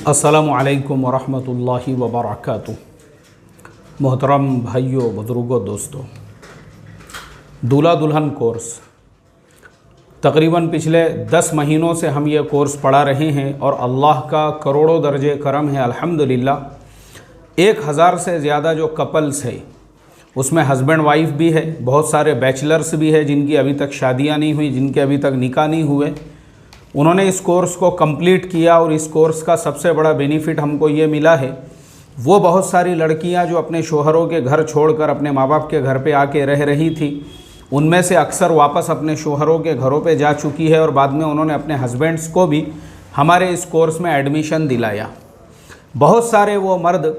अस्सलामु अलैकुम वरहमतुल्लाहि वबरकातुहू। मोहतरम भाइयों, बुज़ुर्गों, दोस्तों, दूल्हा दुल्हन कोर्स तकरीबन पिछले 10 महीनों से हम ये कोर्स पढ़ा रहे हैं और अल्लाह का करोड़ों दर्जे करम है। अल्हम्दुलिल्लाह 1000 से ज़्यादा जो कपल्स है उसमें हस्बैंड वाइफ भी है, बहुत सारे बैचलर्स भी है जिनकी अभी तक शादियां नहीं हुई, जिनके अभी तक निकाह नहीं हुए। उन्होंने इस कोर्स को कंप्लीट किया और इस कोर्स का सबसे बड़ा बेनिफिट हमको ये मिला है, वो बहुत सारी लड़कियां जो अपने शोहरों के घर छोड़कर अपने माँ बाप के घर पे आके रह रही थी, उनमें से अक्सर वापस अपने शोहरों के घरों पे जा चुकी है और बाद में उन्होंने अपने हस्बैंड्स को भी हमारे इस कोर्स में एडमिशन दिलाया। बहुत सारे वो मर्द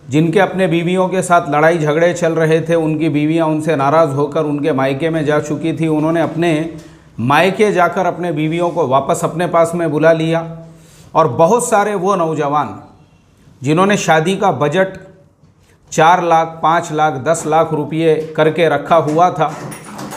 जिनके अपने बीवियों के साथ लड़ाई झगड़े चल रहे थे, उनकी बीवियां उनसे नाराज़ होकर उनके मायके में जा चुकी थी, उन्होंने अपने मायके जाकर अपने बीवियों को वापस अपने पास में बुला लिया। और बहुत सारे वो नौजवान जिन्होंने शादी का बजट 4 लाख, 5 लाख, 10 लाख रुपये करके रखा हुआ था,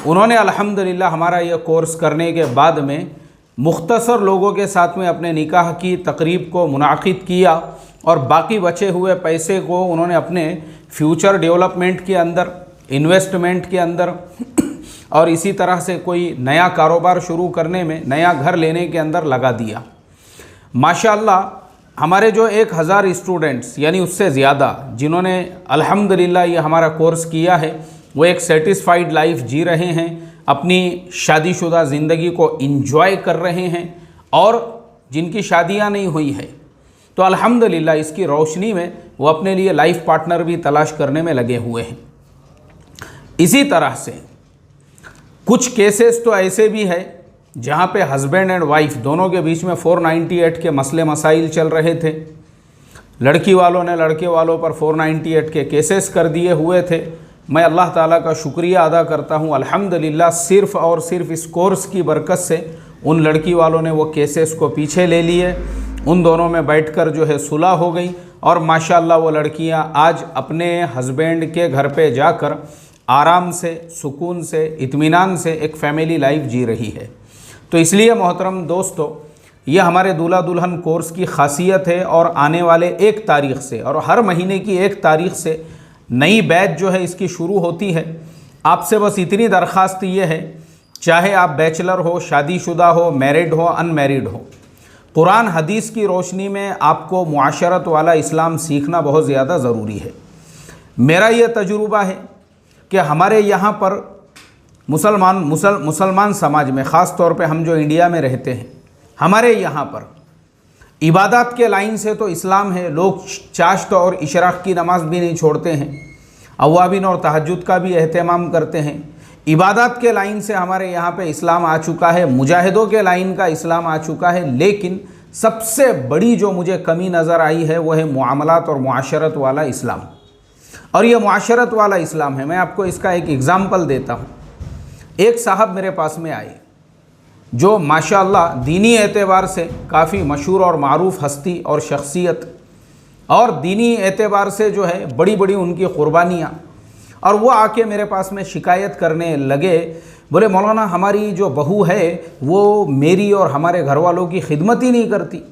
उन्होंने अल्हम्दुलिल्लाह हमारा ये कोर्स करने के बाद में मुख्तसर लोगों के साथ में अपने निकाह की तकरीब को मुनाकिद किया और बाकी बचे हुए पैसे को उन्होंने अपने फ्यूचर डेवलपमेंट के अंदर, इन्वेस्टमेंट के अंदर और इसी तरह से कोई नया कारोबार शुरू करने में, नया घर लेने के अंदर लगा दिया। माशाअल्लाह हमारे जो 1000 स्टूडेंट्स यानी उससे ज़्यादा जिन्होंने अल्हम्दुलिल्लाह ये हमारा कोर्स किया है, वो एक सेटिस्फाइड लाइफ जी रहे हैं, अपनी शादीशुदा ज़िंदगी को इंजॉय कर रहे हैं। और जिनकी शादियां नहीं हुई है तो अल्हम्दुलिल्लाह इसकी रोशनी में वो अपने लिए लाइफ पार्टनर भी तलाश करने में लगे हुए हैं। इसी तरह से कुछ केसेस तो ऐसे भी है जहाँ पे हस्बैंड एंड वाइफ दोनों के बीच में 498 के मसले मसाइल चल रहे थे। लड़की वालों ने लड़के वालों पर 498 के केसेस कर दिए हुए थे। मैं अल्लाह ताला का शुक्रिया अदा करता हूँ, अल्हम्दुलिल्लाह सिर्फ़ और सिर्फ इस कोर्स की बरकत से उन लड़की वालों ने वो केसेस को पीछे ले लिए, उन दोनों में बैठकर जो है सुलह हो गई और माशाअल्लाह वो लड़कियाँ आज अपने हस्बैंड के घर पे जाकर आराम से, सुकून से, इत्मीनान से एक फ़ैमिली लाइफ जी रही है। तो इसलिए मोहतरम दोस्तों, ये हमारे दूल्हा दुल्हन कोर्स की खासियत है और आने वाले 1 तारीख़ से और हर महीने की 1 तारीख़ से नई बैच जो है इसकी शुरू होती है। आपसे बस इतनी दरख्वास्त ये है, चाहे आप बैचलर हो, शादीशुदा हो, मैरिड हो, अनमैरिड हो, कुरान हदीस की रोशनी में आपको मुआशरत वाला इस्लाम सीखना बहुत ज़्यादा ज़रूरी है। मेरा ये तजुर्बा है कि हमारे यहाँ पर मुसलमान समाज में, ख़ास तौर पे हम जो इंडिया में रहते हैं, हमारे यहाँ पर इबादत के लाइन से तो इस्लाम है। लोग चाश्त और इशराक़ की नमाज भी नहीं छोड़ते हैं, अवाबिन और तहज्जुद का भी एहतमाम करते हैं। इबादत के लाइन से हमारे यहाँ पे इस्लाम आ चुका है, मुजाहिदों के लाइन का इस्लाम आ चुका है। लेकिन सबसे बड़ी जो मुझे कमी नज़र आई है वो है मुआमलात और मुआशरत वाला इस्लाम। और ये मुआशरत वाला इस्लाम है। मैं आपको इसका एक एग्ज़ाम्पल देता हूँ। एक साहब मेरे पास में आए जो माशाअल्लाह दीनी एतबार से काफ़ी मशहूर और मारूफ हस्ती और शख्सियत, और दीनी एतबार से जो है बड़ी बड़ी उनकी क़ुरबानियाँ। और वो आके मेरे पास में शिकायत करने लगे, बोले मौलाना हमारी जो बहू है वो मेरी और हमारे घर वालों की खिदमत ही नहीं करती,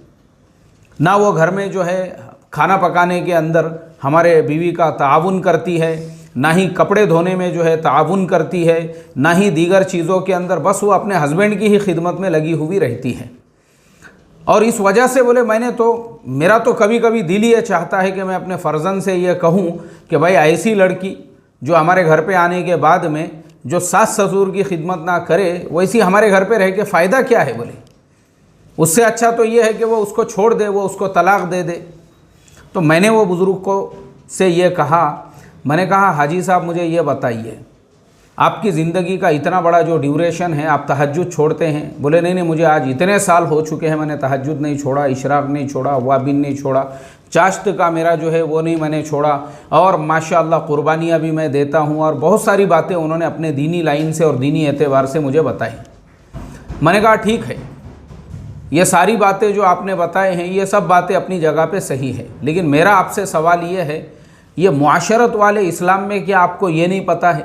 ना वो घर में जो है खाना पकाने के अंदर हमारे बीवी का ताउन करती है, ना ही कपड़े धोने में जो है ताउन करती है, ना ही दीगर चीज़ों के अंदर, बस वो अपने हस्बैंड की ही खिदमत में लगी हुई रहती है। और इस वजह से बोले मेरा तो कभी कभी दिल ये चाहता है कि मैं अपने फ़र्जंद से ये कहूँ कि भाई ऐसी लड़की जो हमारे घर पे आने के बाद में जो सास ससुर की खिदमत ना करे, वैसी हमारे घर पे रह के फ़ायदा क्या है। बोले उससे अच्छा तो ये है कि वो उसको छोड़ दे, वो उसको तलाक़ दे दे। तो मैंने वो बुज़ुर्ग को से ये कहा, मैंने कहा हाजी साहब मुझे ये बताइए, आपकी ज़िंदगी का इतना बड़ा जो ड्यूरेशन है, आप तहज्जुद छोड़ते हैं? बोले नहीं मुझे आज इतने साल हो चुके हैं, मैंने तहज्जुद नहीं छोड़ा, इशराक़ नहीं छोड़ा, वाबिन नहीं छोड़ा, चाश्त का मेरा जो है वो नहीं मैंने छोड़ा, और माशाअल्लाह क़ुरबानियाँ भी मैं देता हूँ। और बहुत सारी बातें उन्होंने अपने दीनी लाइन से और दीनी एतबार से मुझे बताई। मैंने कहा ठीक है, ये सारी बातें जो आपने बताए हैं ये सब बातें अपनी जगह पे सही है, लेकिन मेरा आपसे सवाल ये है, ये मुआशरत वाले इस्लाम में क्या आपको ये नहीं पता है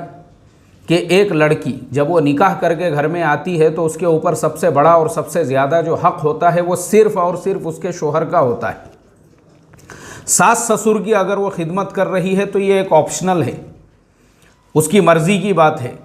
कि एक लड़की जब वो निकाह करके घर में आती है तो उसके ऊपर सबसे बड़ा और सबसे ज़्यादा जो हक़ होता है वो सिर्फ़ और सिर्फ उसके शोहर का होता है। सास ससुर की अगर वो खिदमत कर रही है तो ये एक ऑप्शनल है, उसकी मर्ज़ी की बात है।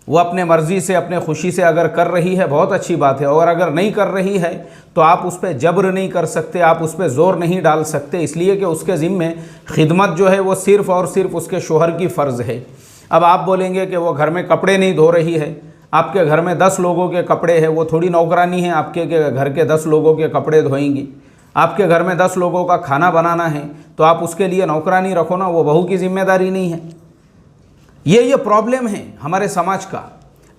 वो अपने मर्ज़ी से अपने खुशी से अगर कर रही है बहुत अच्छी बात है, और अगर नहीं कर रही है तो आप उस पर जबर नहीं कर सकते, आप उस पर ज़ोर नहीं डाल सकते, इसलिए कि उसके ज़िम्मे खिदमत जो है वो सिर्फ़ और सिर्फ उसके शोहर की फ़र्ज़ है। अब आप बोलेंगे कि वो घर में कपड़े नहीं धो रही है, आपके घर में 10 लोगों के कपड़े हैं, वो थोड़ी नौकरानी है आपके घर के 10 लोगों के कपड़े धोएंगी। आपके घर में 10 लोगों का खाना बनाना है तो आप उसके लिए नौकरानी रखो ना, वो बहू की जिम्मेदारी नहीं है। ये प्रॉब्लम है हमारे समाज का।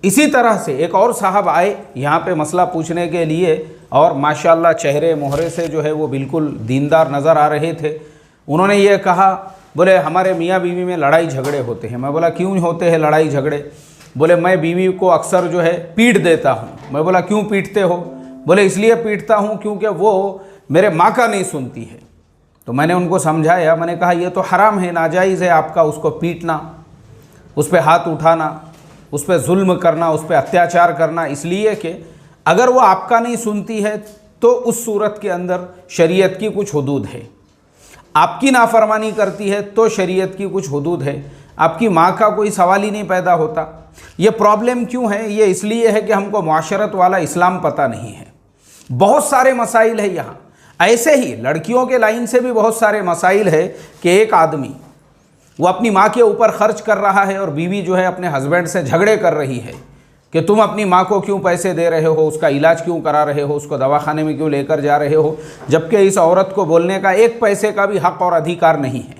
इसी तरह से एक और साहब आए यहाँ पे मसला पूछने के लिए, और माशाल्लाह चेहरे मोहरे से जो है वो बिल्कुल दीनदार नज़र आ रहे थे। उन्होंने ये कहा, बोले हमारे मियाँ बीवी में लड़ाई झगड़े होते हैं। मैं बोला क्यों होते हैं लड़ाई झगड़े? बोले मैं बीवी को अक्सर जो है पीट देता हूँ। मैं बोला क्यों पीटते हो? बोले इसलिए पीटता हूँ क्योंकि वो मेरे माँ का नहीं सुनती है। तो मैंने उनको समझाया, मैंने कहा ये तो हराम है, नाजायज़ है आपका उसको पीटना, उस पर हाथ उठाना, उस पर जुल्म करना, उस पर अत्याचार करना, इसलिए कि अगर वो आपका नहीं सुनती है तो उस सूरत के अंदर शरीयत की कुछ हुदूद है। आपकी नाफरमानी करती है तो शरीयत की कुछ हुदूद है, आपकी माँ का कोई सवाल ही नहीं पैदा होता। ये प्रॉब्लम क्यों है? ये इसलिए है कि हमको मुआशरत वाला इस्लाम पता नहीं है। बहुत सारे मसाइल है यहाँ। ऐसे ही लड़कियों के लाइन से भी बहुत सारे मसाइल है कि एक आदमी वो अपनी माँ के ऊपर खर्च कर रहा है और बीवी जो है अपने हस्बैंड से झगड़े कर रही है कि तुम अपनी माँ को क्यों पैसे दे रहे हो, उसका इलाज क्यों करा रहे हो, उसको दवाखाने में क्यों लेकर जा रहे हो, जबकि इस औरत को बोलने का एक पैसे का भी हक़ और अधिकार नहीं है।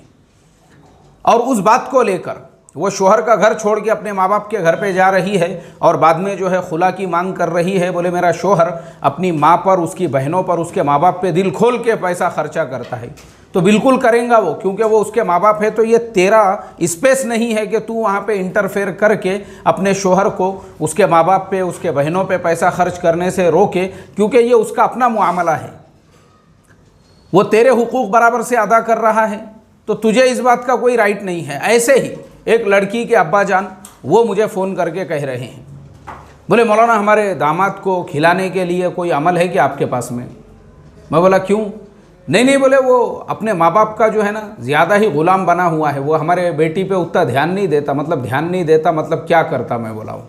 और उस बात को लेकर वो शोहर का घर छोड़ के अपने माँ बाप के घर पे जा रही है और बाद में जो है खुला की मांग कर रही है। बोले मेरा शोहर अपनी माँ पर, उसकी बहनों पर, उसके माँ बाप पे दिल खोल के पैसा खर्चा करता है। तो बिल्कुल करेंगा वो, क्योंकि वो उसके माँ बाप है। तो ये तेरा स्पेस नहीं है कि तू वहाँ पे इंटरफेयर करके अपने शोहर को उसके माँ बाप पे, उसके बहनों पे पैसा खर्च करने से रोके, क्योंकि ये उसका अपना मुआमला है। वो तेरे हुकूक बराबर से अदा कर रहा है तो तुझे इस बात का कोई राइट नहीं है। ऐसे ही एक लड़की के अब्बा जान वो मुझे फ़ोन करके कह रहे हैं, बोले मौलाना हमारे दामाद को खिलाने के लिए कोई अमल है कि आपके पास में? मैं बोला क्यों? नहीं, बोले वो अपने माँ बाप का जो है ना ज़्यादा ही ग़ुलाम बना हुआ है, वो हमारे बेटी पे उतना ध्यान नहीं देता। मतलब ध्यान नहीं देता मतलब क्या करता? मैं बोला हूँ।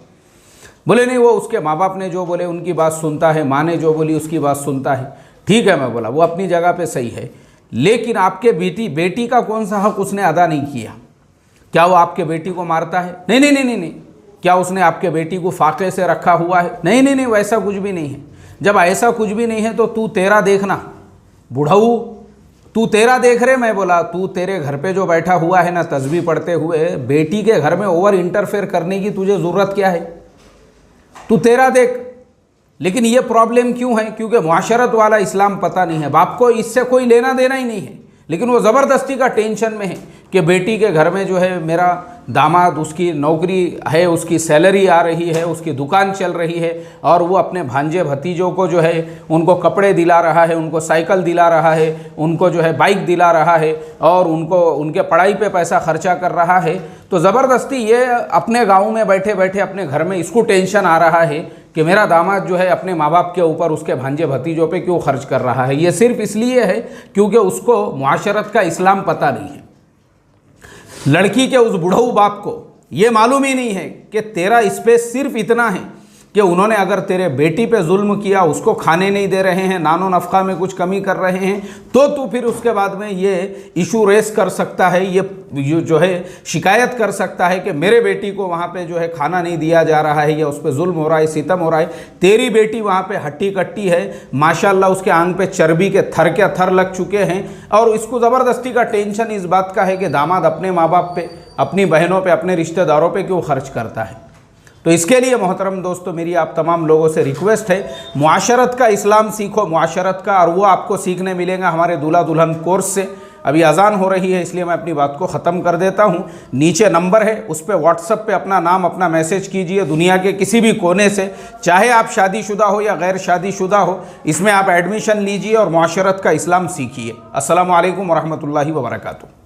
बोले नहीं, वो उसके माँ बाप ने जो बोले उनकी बात सुनता है, माँ ने जो बोली उसकी बात सुनता है। ठीक है, मैं बोला वो अपनी जगह पे सही है, लेकिन आपके बेटी का कौन सा हक़ उसने अदा नहीं किया? क्या वो आपके बेटी को मारता है? नहीं। क्या उसने आपके बेटी को फाके से रखा हुआ है? नहीं, वैसा कुछ भी नहीं है। जब ऐसा कुछ भी नहीं है तो तू तेरा देखना बुढ़ऊ, तू तेरा देख रहे। मैं बोला तू तेरे घर पे जो बैठा हुआ है ना तस्बीह पढ़ते हुए, बेटी के घर में ओवर इंटरफेयर करने की तुझे ज़रूरत क्या है? तू तेरा देख। लेकिन ये प्रॉब्लम क्यों है? क्योंकि मुआशरत वाला इस्लाम पता नहीं है। बाप को इससे कोई लेना देना ही नहीं है, लेकिन वो ज़बरदस्ती का टेंशन में है कि बेटी के घर में जो है मेरा दामाद, उसकी नौकरी है, उसकी सैलरी आ रही है, उसकी दुकान चल रही है, और वो अपने भांजे भतीजों को जो है उनको कपड़े दिला रहा है, उनको साइकिल दिला रहा है, उनको जो है बाइक दिला रहा है, और उनको उनके पढ़ाई पे पैसा खर्चा कर रहा है। तो ज़बरदस्ती ये अपने गाँव में बैठे बैठे अपने घर में इसको टेंशन आ रहा है कि मेरा दामाद जो है अपने माँ बाप के ऊपर उसके भांजे भतीजों पे क्यों खर्च कर रहा है। ये सिर्फ इसलिए है क्योंकि उसको मुआशरत का इस्लाम पता नहीं है। लड़की के उस बुढ़ऊ बाप को ये मालूम ही नहीं है कि तेरा स्पेस सिर्फ इतना है कि उन्होंने अगर तेरे बेटी पे जुल्म किया, उसको खाने नहीं दे रहे हैं, नानो नफ़क़ा में कुछ कमी कर रहे हैं, तो तू फिर उसके बाद में ये इशू रेस कर सकता है, ये जो है शिकायत कर सकता है कि मेरे बेटी को वहाँ पे जो है खाना नहीं दिया जा रहा है, या उस पर जुल्म हो रहा है, सितम हो रहा है। तेरी बेटी वहाँ पे हट्टी कट्टी है, माशाल्लाह उसके आंग पे चर्बी के थर लग चुके हैं, और इसको ज़बरदस्ती का टेंशन इस बात का है कि दामाद अपने माँ बाप पे, अपनी बहनों पे, अपने रिश्तेदारों पे क्यों खर्च करता है। तो इसके लिए मोहतरम दोस्तों मेरी आप तमाम लोगों से रिक्वेस्ट है, मुआशरत का इस्लाम सीखो, मुआशरत का, और वो आपको सीखने मिलेगा हमारे दूल्हा दुल्हन कोर्स से। अभी अजान हो रही है इसलिए मैं अपनी बात को ख़त्म कर देता हूँ। नीचे नंबर है, उस पर व्हाट्सएप पे अपना नाम, अपना मैसेज कीजिए। दुनिया के किसी भी कोने से, चाहे आप शादीशुदा हो या गैर शादीशुदा हो, इसमें आप एडमिशन लीजिए और मुआशरत का इस्लाम सीखिए। अस्सलामु अलैकुम वरहमतुल्लाहि वबरकातुहू।